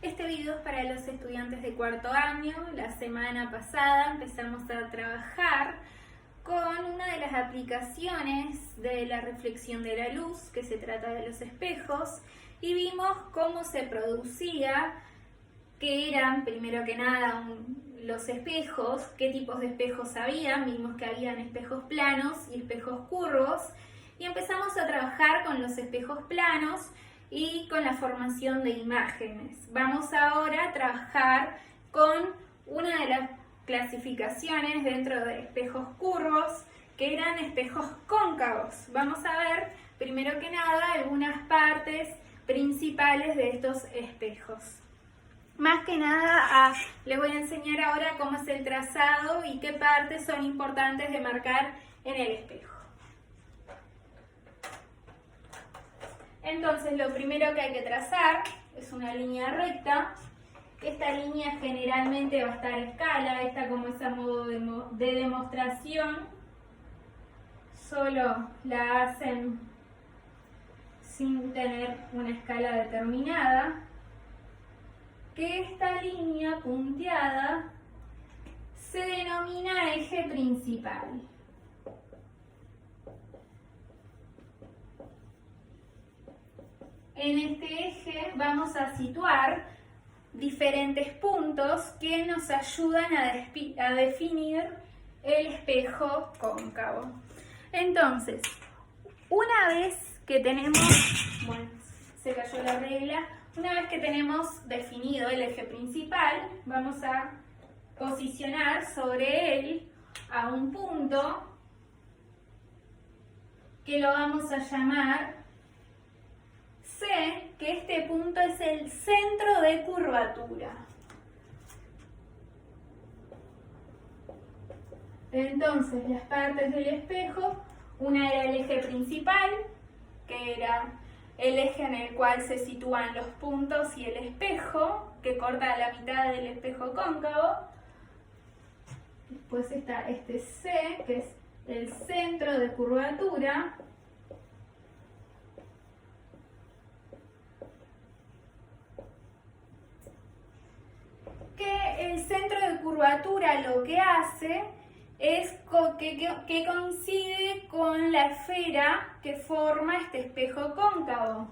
Este video es para los estudiantes de cuarto año. La semana pasada empezamos a trabajar con una de las aplicaciones de la reflexión de la luz, que se trata de los espejos, y vimos cómo se producía, qué eran, primero que nada, los espejos, qué tipos de espejos había. Vimos que habían espejos planos y espejos curvos, y empezamos a trabajar con los espejos planos y con la formación de imágenes. Vamos ahora a trabajar con una de las clasificaciones dentro de espejos curvos, que eran espejos cóncavos. Vamos a ver, primero que nada, algunas partes principales de estos espejos. Más que nada, les voy a enseñar ahora cómo es el trazado y qué partes son importantes de marcar en el espejo. Entonces, lo primero que hay que trazar es una línea recta. Esta línea generalmente va a estar a escala. Esta, como es a modo de demostración, solo la hacen sin tener una escala determinada. Que esta línea punteada se denomina eje principal. En este eje vamos a situar diferentes puntos que nos ayudan a definir el espejo cóncavo. Entonces, una vez que tenemos, bueno, se cayó la regla, una vez que tenemos definido el eje principal, vamos a posicionar sobre él a un punto que lo vamos a llamar C, que este punto es el centro de curvatura. Entonces, las partes del espejo, una era el eje principal, que era el eje en el cual se sitúan los puntos y el espejo, que corta la mitad del espejo cóncavo. Después está este C, que es el centro de curvatura. Que el centro de curvatura lo que hace es que coincide con la esfera que forma este espejo cóncavo.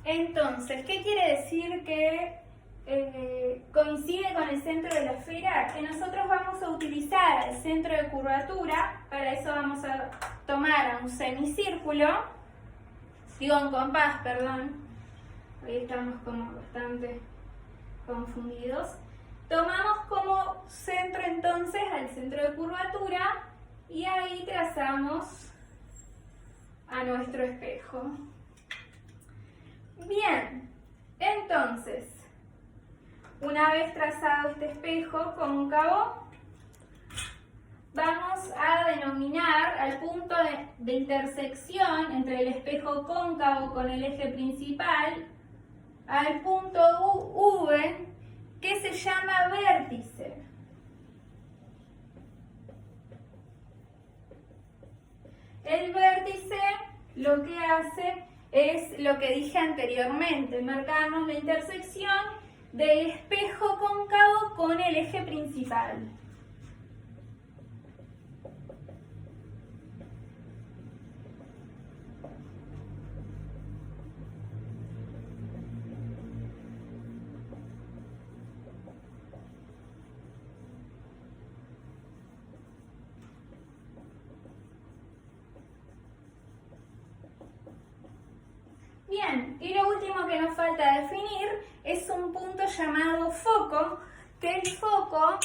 Entonces, ¿qué quiere decir que coincide con el centro de la esfera? Que nosotros vamos a utilizar el centro de curvatura. Para eso vamos a tomar un semicírculo, un compás, perdón. Hoy estamos como bastante confundidos. Tomamos como centro entonces al centro de curvatura y ahí trazamos a nuestro espejo. Bien, entonces, una vez trazado este espejo cóncavo, vamos a denominar al punto de intersección entre el espejo cóncavo con el eje principal, al punto V, que se llama vértice. El vértice lo que hace es lo que dije anteriormente, marcarnos la intersección del espejo cóncavo con el eje principal. Bien, y lo último que nos falta definir es un punto llamado foco, que el foco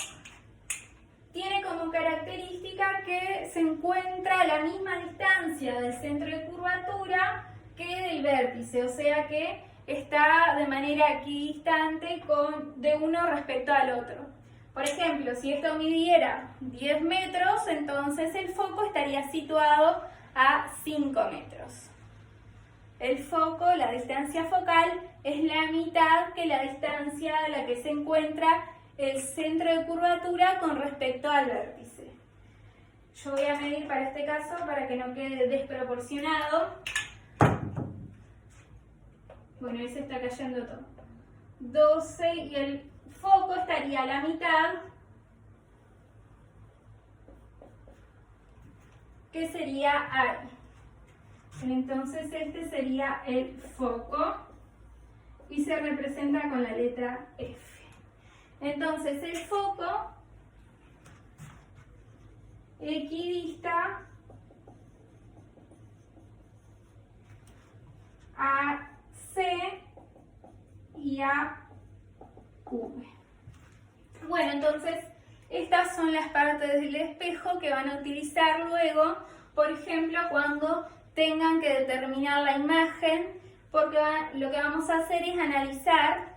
tiene como característica que se encuentra a la misma distancia del centro de curvatura que del vértice, o sea que está de manera equidistante de uno respecto al otro. Por ejemplo, si esto midiera 10 metros, entonces el foco estaría situado a 5 metros. El foco, la distancia focal, es la mitad que la distancia a la que se encuentra el centro de curvatura con respecto al vértice. Yo voy a medir para este caso para que no quede desproporcionado. Bueno, ahí se está cayendo todo. 12 y el foco estaría a la mitad, que sería ahí. Entonces este sería el foco y se representa con la letra F. Entonces el foco equidista a C y a V. Bueno, entonces estas son las partes del espejo que van a utilizar luego, por ejemplo, cuando tengan que determinar la imagen, porque lo que vamos a hacer es analizar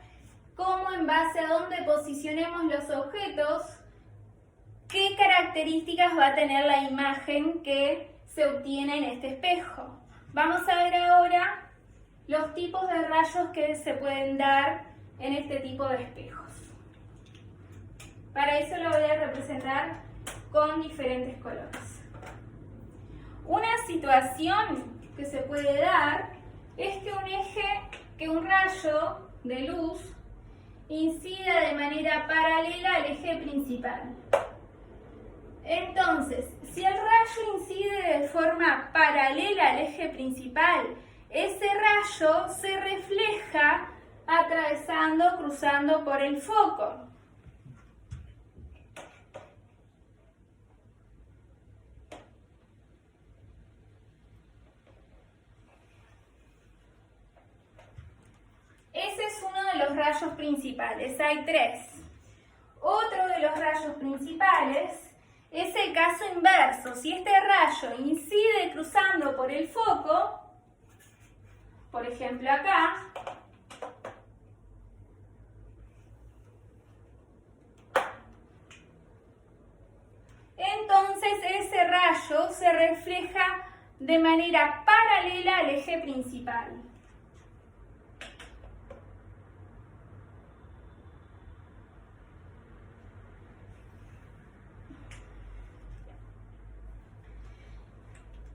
cómo, en base a dónde posicionemos los objetos, qué características va a tener la imagen que se obtiene en este espejo. Vamos a ver ahora los tipos de rayos que se pueden dar en este tipo de espejos. Para eso lo voy a representar con diferentes colores. Una situación que se puede dar es que un rayo de luz incida de manera paralela al eje principal. Entonces, si el rayo incide de forma paralela al eje principal, ese rayo se refleja atravesando, cruzando por el foco. Ese es uno de los rayos principales, hay tres. Otro de los rayos principales es el caso inverso. Si este rayo incide cruzando por el foco, por ejemplo acá, entonces ese rayo se refleja de manera paralela al eje principal.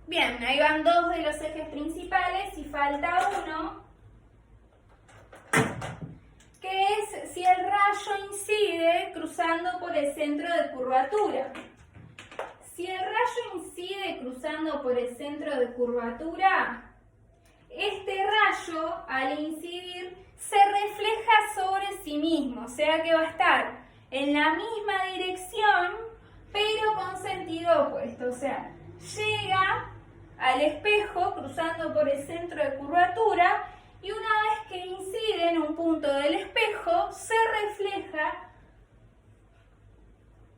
Bien, ahí van dos de los ejes principales y falta uno, que es si el rayo incide cruzando por el centro de curvatura. Si el rayo incide cruzando por el centro de curvatura, este rayo, al incidir, se refleja sobre sí mismo, o sea que va a estar en la misma dirección, pero con sentido opuesto, o sea, llega al espejo cruzando por el centro de curvatura y una vez que incide en un punto del espejo se refleja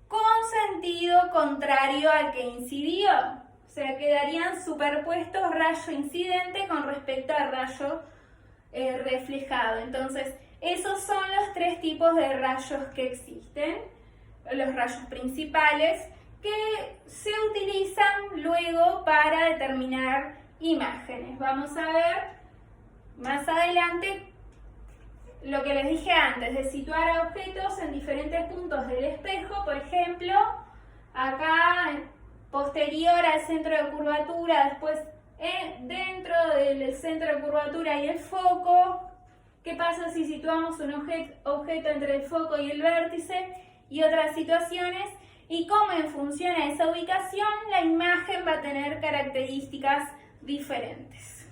con sentido contrario al que incidió. O sea, quedarían superpuestos rayo incidente con respecto al rayo reflejado. Entonces, esos son los tres tipos de rayos que existen, los rayos principales, que se utilizan luego para determinar imágenes. Vamos a ver más adelante lo que les dije antes, de situar a objetos en diferentes puntos del espejo. Por ejemplo, acá posterior al centro de curvatura, después dentro del centro de curvatura y el foco. ¿Qué pasa si situamos un objeto entre el foco y el vértice? Y otras situaciones. Y cómo, en función a esa ubicación, la imagen va a tener características diferentes.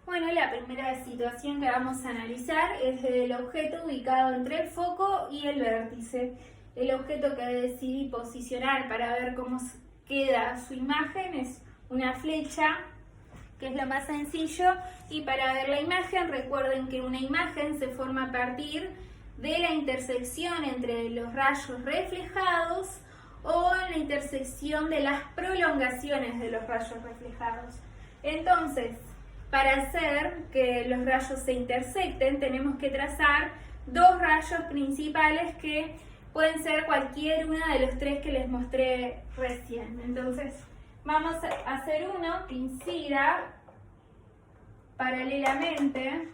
Bueno, la primera situación que vamos a analizar es el objeto ubicado entre el foco y el vértice. El objeto que decidí posicionar para ver cómo queda su imagen es una flecha, que es lo más sencillo. Y para ver la imagen, recuerden que una imagen se forma a partir de la intersección entre los rayos reflejados o la intersección de las prolongaciones de los rayos reflejados. Entonces, para hacer que los rayos se intersecten, tenemos que trazar dos rayos principales que pueden ser cualquier uno de los tres que les mostré recién. Entonces vamos a hacer uno que incida paralelamente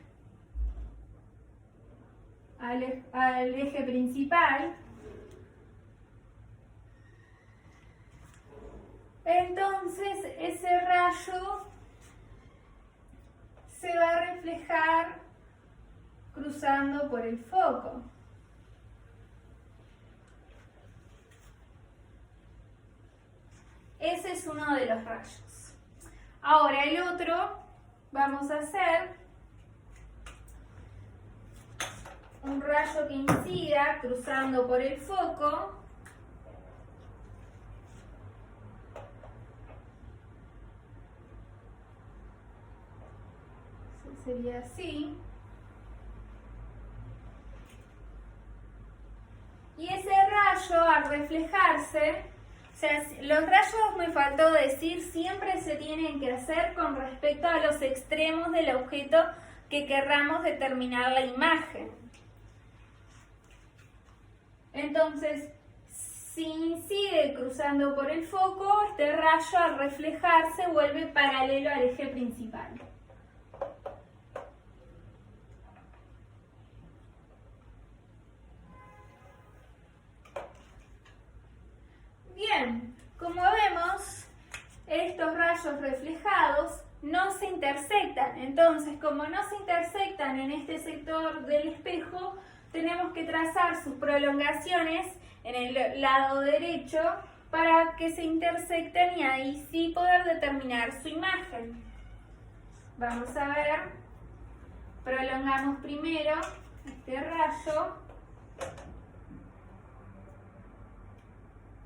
al eje principal. Entonces ese rayo se va a reflejar cruzando por el foco. Ese es uno de los rayos. Ahora el otro, vamos a hacer un rayo que incida cruzando por el foco. Sería así. Y ese rayo al reflejarse, o sea, los rayos, me faltó decir, siempre se tienen que hacer con respecto a los extremos del objeto que querramos determinar la imagen. Entonces, si incide cruzando por el foco, este rayo al reflejarse vuelve paralelo al eje principal. Bien, como vemos, estos rayos reflejados no se intersectan. Entonces, como no se intersectan en este sector del espejo, tenemos que trazar sus prolongaciones en el lado derecho para que se intersecten y ahí sí poder determinar su imagen. Vamos a ver, prolongamos primero este rayo.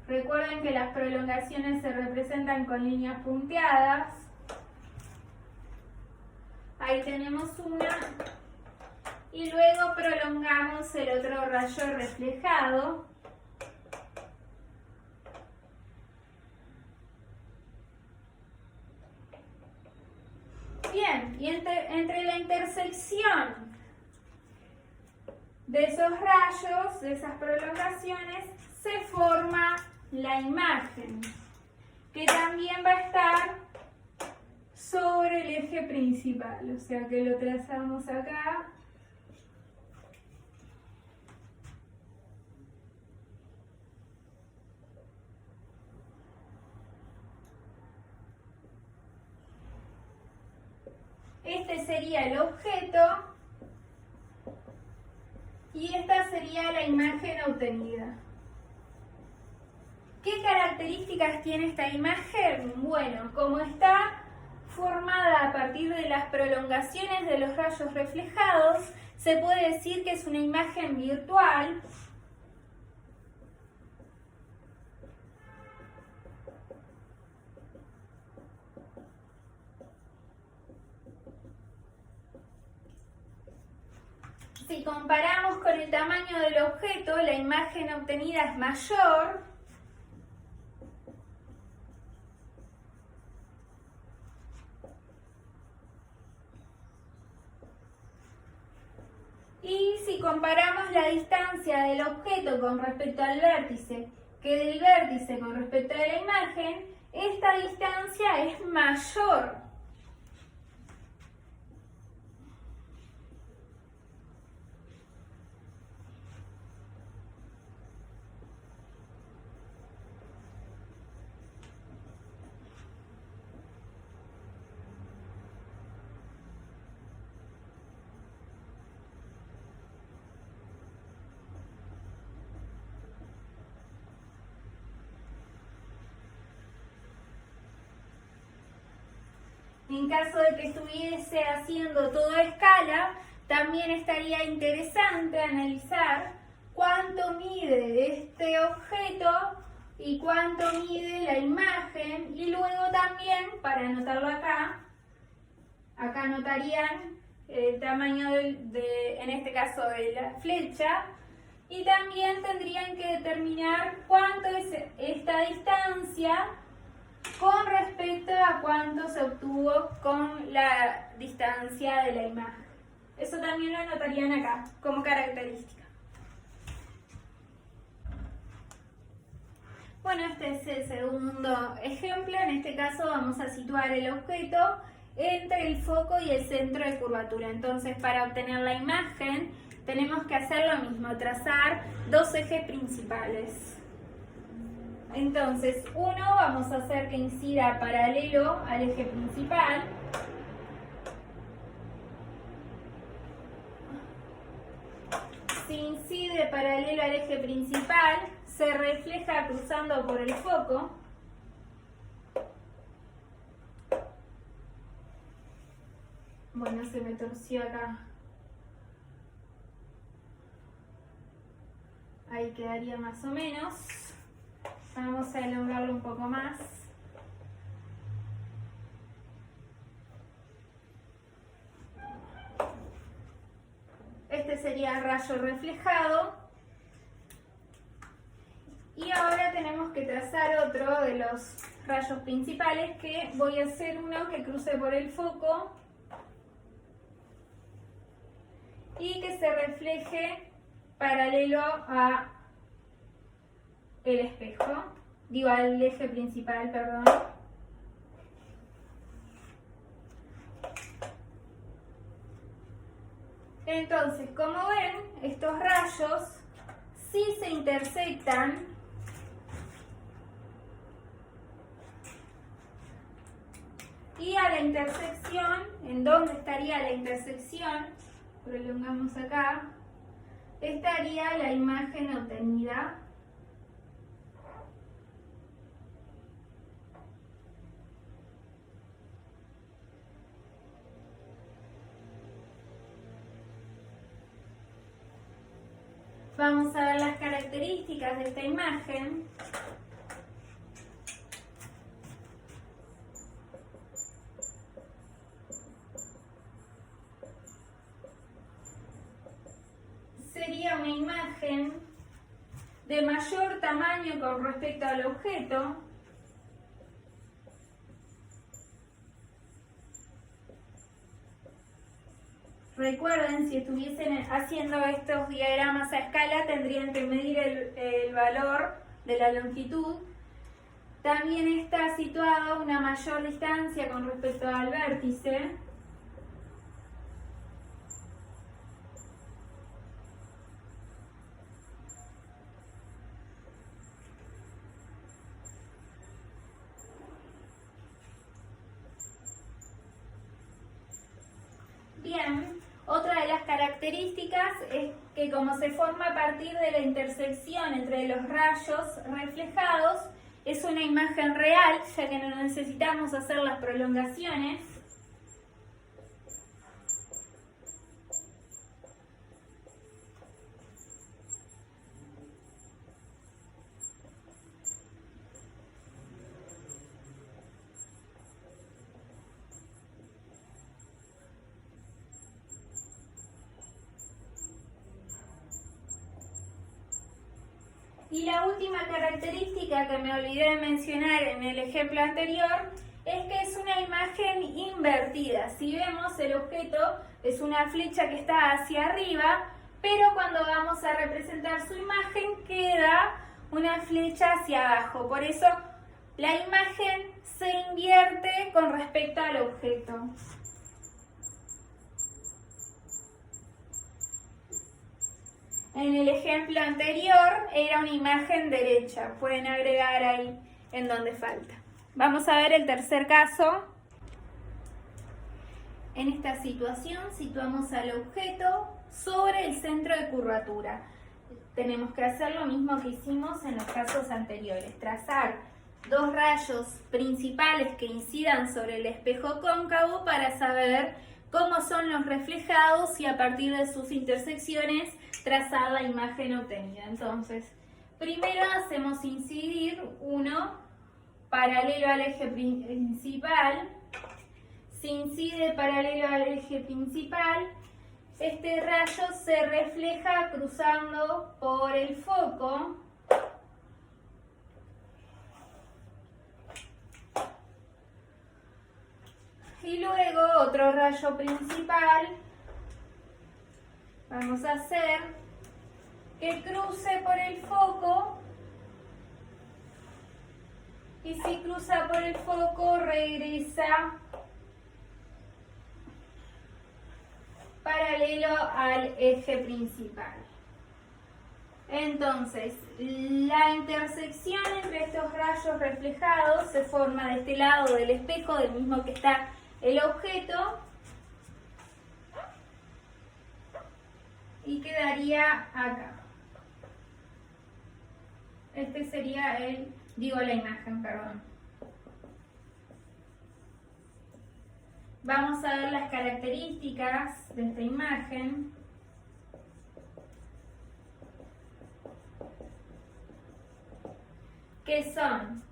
Recuerden que las prolongaciones se representan con líneas punteadas. Ahí tenemos una. Y luego prolongamos el otro rayo reflejado. Bien, y entre la intersección de esos rayos, de esas prolongaciones, se forma la imagen, que también va a estar sobre el eje principal, o sea que lo trazamos acá. Este sería el objeto y esta sería la imagen obtenida. ¿Qué características tiene esta imagen? Bueno, como está formada a partir de las prolongaciones de los rayos reflejados, se puede decir que es una imagen virtual. Si comparamos con el tamaño del objeto, la imagen obtenida es mayor. Y si comparamos la distancia del objeto con respecto al vértice, que del vértice con respecto a la imagen, esta distancia es mayor. En caso de que estuviese haciendo todo a escala, también estaría interesante analizar cuánto mide este objeto y cuánto mide la imagen, y luego también, para anotarlo acá anotarían el tamaño en este caso de la flecha, y también tendrían que determinar cuánto es esta distancia con respecto a cuánto se obtuvo con la distancia de la imagen. Eso también lo anotarían acá como característica. Bueno, este es el segundo ejemplo. En este caso vamos a situar el objeto entre el foco y el centro de curvatura. Entonces, para obtener la imagen, tenemos que hacer lo mismo, trazar dos ejes principales. Entonces, uno vamos a hacer que incida paralelo al eje principal. Si incide paralelo al eje principal, se refleja cruzando por el foco. Bueno, se me torció acá. Ahí quedaría más o menos. Vamos a elongarlo un poco más. Este sería el rayo reflejado. Y ahora tenemos que trazar otro de los rayos principales, que voy a hacer uno que cruce por el foco y que se refleje paralelo a el espejo, digo al eje principal, perdón. Entonces, como ven, estos rayos sí se intersectan y a la intersección, ¿en dónde estaría la intersección? Prolongamos acá, estaría la imagen obtenida. Vamos a ver las características de esta imagen. Sería una imagen de mayor tamaño con respecto al objeto. Recuerden, si estuviesen haciendo estos diagramas a escala, tendrían que medir el valor de la longitud. También está situada a una mayor distancia con respecto al vértice. Bien, otra de las características es que como se forma a partir de la intersección entre los rayos reflejados, es una imagen real, ya que no necesitamos hacer las prolongaciones. Y la última característica que me olvidé de mencionar en el ejemplo anterior es que es una imagen invertida. Si vemos, el objeto es una flecha que está hacia arriba, pero cuando vamos a representar su imagen queda una flecha hacia abajo. Por eso la imagen se invierte con respecto al objeto. En el ejemplo anterior era una imagen derecha. Pueden agregar ahí en donde falta. Vamos a ver el tercer caso. En esta situación situamos al objeto sobre el centro de curvatura. Tenemos que hacer lo mismo que hicimos en los casos anteriores. Trazar dos rayos principales que incidan sobre el espejo cóncavo para saber cómo son los reflejados y a partir de sus intersecciones trazar la imagen obtenida. Entonces, primero hacemos incidir uno paralelo al eje principal. Si incide paralelo al eje principal, este rayo se refleja cruzando por el foco. Y luego otro rayo principal Vamos a hacer que cruce por el foco y si cruza por el foco regresa paralelo al eje principal. Entonces, la intersección entre estos rayos reflejados se forma de este lado del espejo, del mismo que está el objeto, y quedaría acá. Este sería la imagen, perdón. Vamos a ver las características de esta imagen. Que son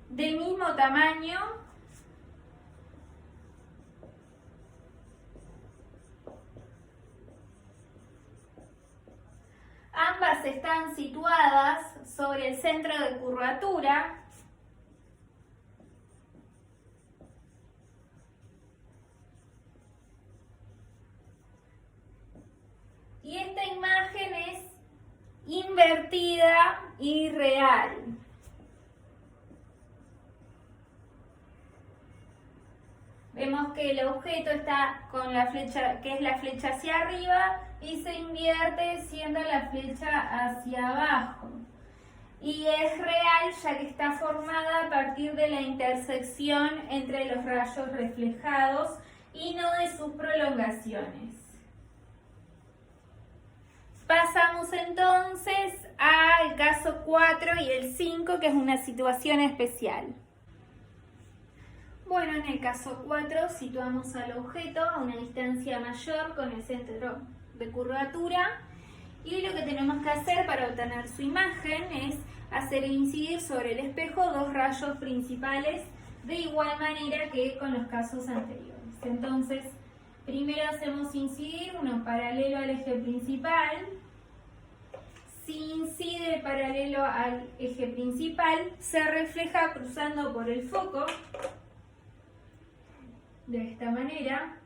del mismo tamaño, ambas están situadas sobre el centro de curvatura y esta imagen es invertida y real. Vemos que el objeto está con la flecha, que es la flecha hacia arriba, y se invierte siendo la flecha hacia abajo. Y es real ya que está formada a partir de la intersección entre los rayos reflejados y no de sus prolongaciones. Pasamos entonces al caso 4 y el 5, que es una situación especial. Bueno, en el caso 4 situamos al objeto a una distancia mayor con el centro de curvatura y lo que tenemos que hacer para obtener su imagen es hacer incidir sobre el espejo dos rayos principales de igual manera que con los casos anteriores. Entonces, primero hacemos incidir uno paralelo al eje principal. Si incide paralelo al eje principal, se refleja cruzando por el foco, de esta manera.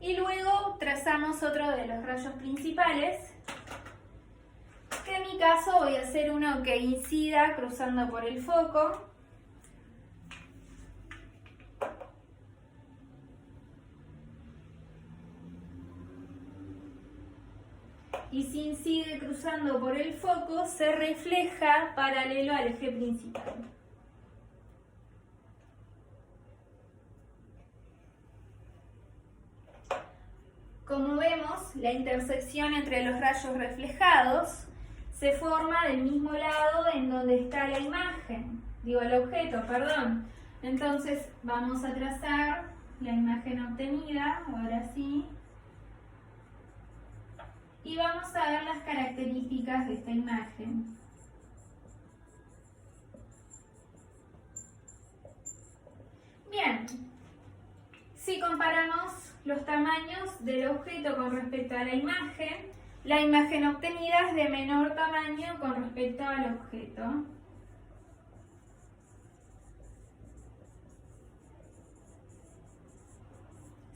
Y luego trazamos otro de los rayos principales, que en mi caso voy a hacer uno que incida cruzando por el foco. Y si incide cruzando por el foco, se refleja paralelo al eje principal. Como vemos, la intersección entre los rayos reflejados se forma del mismo lado en donde está la imagen, el objeto, perdón. Entonces vamos a trazar la imagen obtenida, ahora sí. Y vamos a ver las características de esta imagen. Bien, si comparamos los tamaños del objeto con respecto a la imagen obtenida es de menor tamaño con respecto al objeto.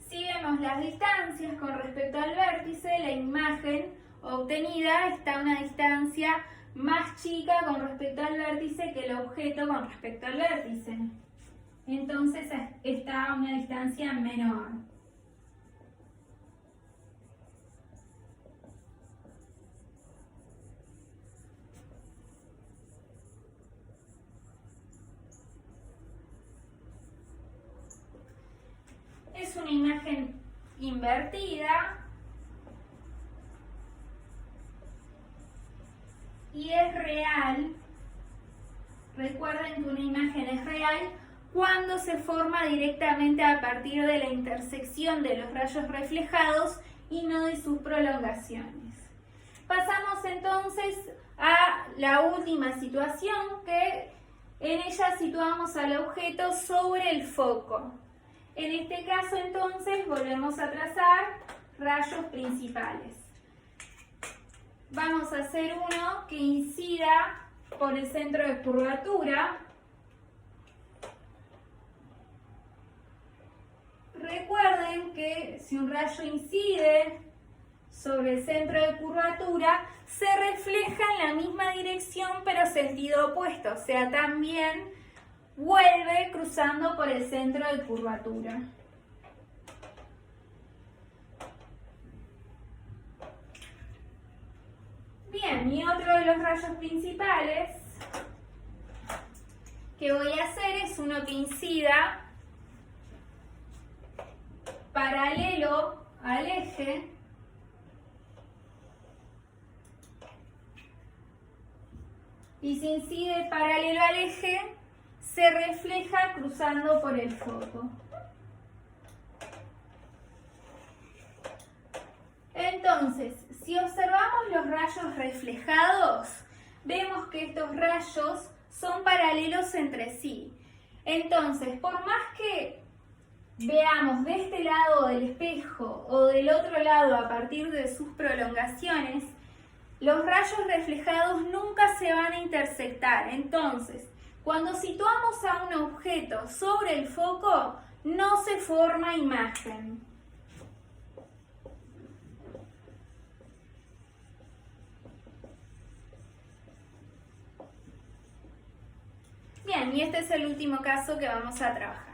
Si vemos las distancias con respecto al vértice, la imagen obtenida está a una distancia más chica con respecto al vértice que el objeto con respecto al vértice. Entonces está a una distancia menor. Es una imagen invertida y es real. Recuerden que una imagen es real cuando se forma directamente a partir de la intersección de los rayos reflejados y no de sus prolongaciones. Pasamos entonces a la última situación, que en ella situamos al objeto sobre el foco. En este caso entonces volvemos a trazar rayos principales. Vamos a hacer uno que incida por el centro de curvatura. que si un rayo incide sobre el centro de curvatura, se refleja en la misma dirección pero sentido opuesto, o sea, también vuelve cruzando por el centro de curvatura. Bien, y otro de los rayos principales que voy a hacer es uno que incida paralelo al eje y si incide paralelo al eje se refleja cruzando por el foco. Entonces, si observamos los rayos reflejados, vemos que estos rayos son paralelos entre sí. Entonces, por más que veamos de este lado del espejo o del otro lado a partir de sus prolongaciones, los rayos reflejados nunca se van a intersectar. Entonces, cuando situamos a un objeto sobre el foco, no se forma imagen. Bien, y este es el último caso que vamos a trabajar.